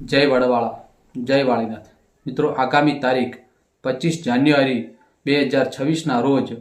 જય વડવાળા, જય વાળીનાથ. મિત્રો, આગામી તારીખ 25 જાન્યુઆરી 2026ના રોજ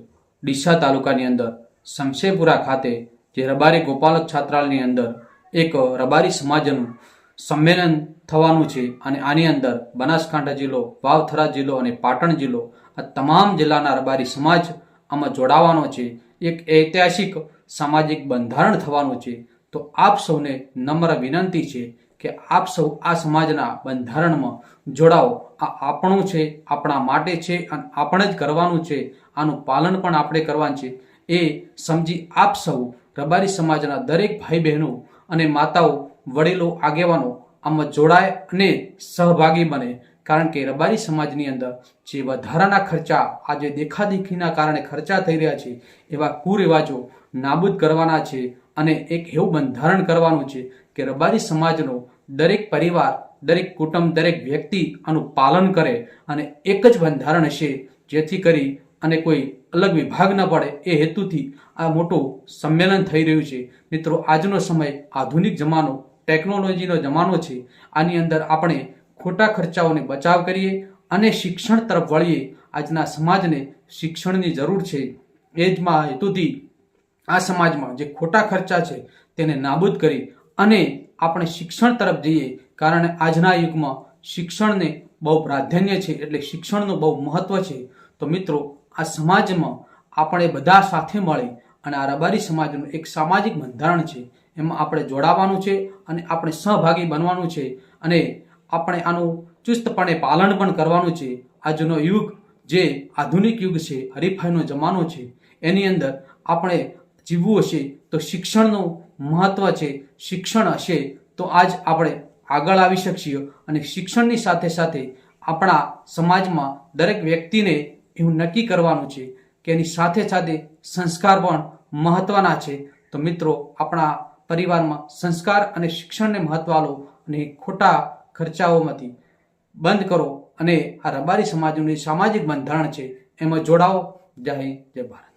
ડીસા તાલુકાની અંદર શમશેરપુરા ખાતે જે રબારી ગોપાલક છાત્રાલયની અંદર એક રબારી સમાજનું સંમેલન થવાનું છે અને આની અંદર બનાસકાંઠા જિલ્લો, વાવથરા જિલ્લો અને પાટણ જિલ્લો આ તમામ જિલ્લાના રબારી સમાજ આમાં જોડાવાનો છે. એક ઐતિહાસિક સામાજિક બંધારણ થવાનું છે. તો આપ સૌને નમ્ર વિનંતી છે કે આપ સૌ આ સમાજના બંધારણમાં જોડાઓ. આ આપણું છે, આપણા માટે છે અને આપણે જ કરવાનું છે. આનું પાલન પણ આપણે કરવાનું છે. એ સમજી આપ સૌ રબારી સમાજના દરેક ભાઈ બહેનો અને માતાઓ, વડીલો, આગેવાનો આમાં જોડાય અને સહભાગી બને. કારણ કે રબારી સમાજની અંદર જે વધારાના ખર્ચા, આજે દેખાદેખીના કારણે ખર્ચા થઈ રહ્યા છે, એવા કુરિવાજો નાબૂદ કરવાના છે અને એક એવું બંધારણ કરવાનું છે કે રબારી સમાજનો દરેક પરિવાર, દરેક કુટુંબ, દરેક વ્યક્તિ આનું પાલન કરે અને એક જ બંધારણ હશે, જેથી કરી અને કોઈ અલગ વિભાગ ન પડે. એ હેતુથી આ મોટું સંમેલન થઈ રહ્યું છે. મિત્રો, આજનો સમય આધુનિક જમાનો, ટેકનોલોજીનો જમાનો છે. આની અંદર આપણે ખોટા ખર્ચાઓને બચાવ કરીએ અને શિક્ષણ તરફ વળીએ. આજના સમાજને શિક્ષણની જરૂર છે. એ જ હેતુથી આ સમાજમાં જે ખોટા ખર્ચા છે તેને નાબૂદ કરી અને આપણે શિક્ષણ તરફ જઈએ. કારણ આજના યુગમાં શિક્ષણને બહુ પ્રાધાન્ય છે, એટલે શિક્ષણનું બહુ મહત્વ છે. તો મિત્રો, આ સમાજમાં આપણે બધા સાથે મળી અને આ રબારી સમાજનું એક સામાજિક બંધારણ છે, એમાં આપણે જોડાવાનું છે અને આપણે સહભાગી બનવાનું છે અને આપણે આનું ચુસ્તપણે પાલન પણ કરવાનું છે. આજનો યુગ જે આધુનિક યુગ છે, હરીફાઈનો જમાનો છે, એની અંદર આપણે જીવવું હશે તો શિક્ષણનું મહત્વ છે. શિક્ષણ હશે તો આજ આપણે આગળ આવી શકીએ અને શિક્ષણની સાથે સાથે આપણા સમાજમાં દરેક વ્યક્તિને એવું નક્કી કરવાનું છે કે એની સાથે સાથે સંસ્કાર પણ મહત્વના છે. તો મિત્રો, આપણા પરિવારમાં સંસ્કાર અને શિક્ષણને મહત્વ આપો અને ખોટા ખર્ચાઓમાંથી બંધ કરો અને આ રબારી સમાજનું સામાજિક બંધારણ છે એમાં જોડાઓ. જય હિન્દ, જય ભારત.